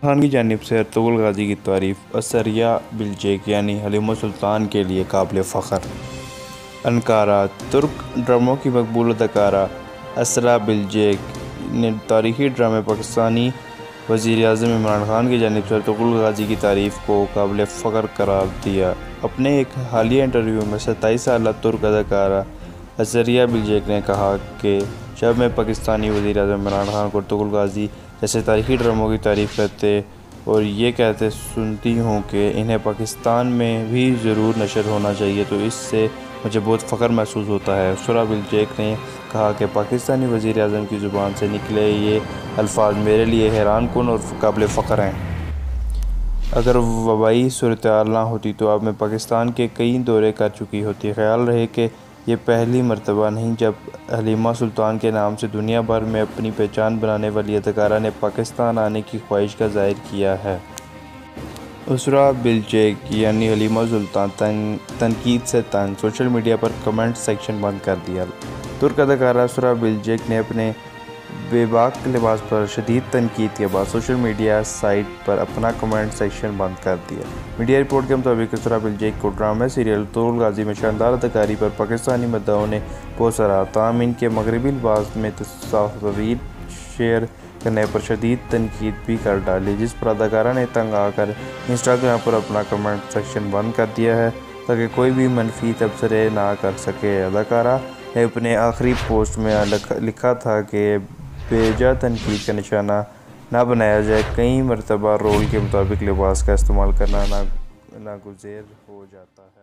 खान की जानिब से अर्तुगरुल गाज़ी की तारीफ़ असरिया बिल्चेक यानी हलीमा सुल्तान के लिए काबिल फ़ख्र। अनकारा तुर्क ड्रामों की मकबूल अदाकारा असरा बिल्चेक ने तारीख़ी ड्रामे पाकिस्तानी वज़ीर-ए-आज़म इमरान खान की जानिब से अर्तुगरुल गाज़ी की तारीफ़ को काबिल फ़ख्र करार दिया। अपने एक हालिया इंटरव्यू में 27 साला तुर्क अदाकारा असरिया बिल्चेक ने कहा कि जब मैं पाकिस्तानी वज़ीर-ए-आज़म इमरान खान को अर्तुगरुल गाज़ी जैसे तारीख़ी ड्रामों की तारीफ़ करते और ये कहते सुनती हूँ कि इन्हें पाकिस्तान में भी ज़रूर नशर होना चाहिए तो इससे मुझे बहुत फ़ख्र महसूस होता है। असरा बिल्चेक ने कहा कि पाकिस्तानी वज़ीर-ए-आज़म की ज़ुबान से निकले ये अल्फाज मेरे लिए हैरानकुन और काबिल फ़ख्र हैं। अगर वबाई सूरत-ए-हाल ना होती तो अब मैं पाकिस्तान के कई दौरे कर चुकी होती। ख्याल रहे कि ये पहली मरतबा नहीं जब हलीमा सुल्तान के नाम से दुनिया भर में अपनी पहचान बनाने वाली अदाकारा ने पाकिस्तान आने की ख्वाहिश का ज़ाहिर किया है। असरा बिल्चेक यानी हलीमा सुल्तान तनकीद से तंग, सोशल मीडिया पर कमेंट सेक्शन बंद कर दिया। तुर्क अदाकारा असरा बिल्चेक ने अपने बेबाक लिबास पर शदीद तनकीद के बाद सोशल मीडिया साइट पर अपना कमेंट सेक्शन बंद कर दिया। मीडिया रिपोर्ट के मुताबिक असरा बिल्चेक को ड्रामा सीरियल अर्तुगरुल गाज़ी में शानदार अदाकारी पर पाकिस्तानी मद्दाहों ने बहुत सराहा, ताहम इनके मगरबी लिबास में तस्वीर शेयर करने पर शदीद तनकीद भी कर डाली, जिस पर अदाकारा ने तंग आकर इंस्टाग्राम पर अपना कमेंट सेक्शन बंद कर दिया है ताकि कोई भी मनफी तबसरे ना कर सके। अदाकारा ने अपने आखिरी पोस्ट में लिखा था कि बेजा तनकीद का निशाना ना बनाया जाए, कई मरतबा रोल के मुताबिक लिबास का इस्तेमाल करना नागुज़ेर हो जाता है।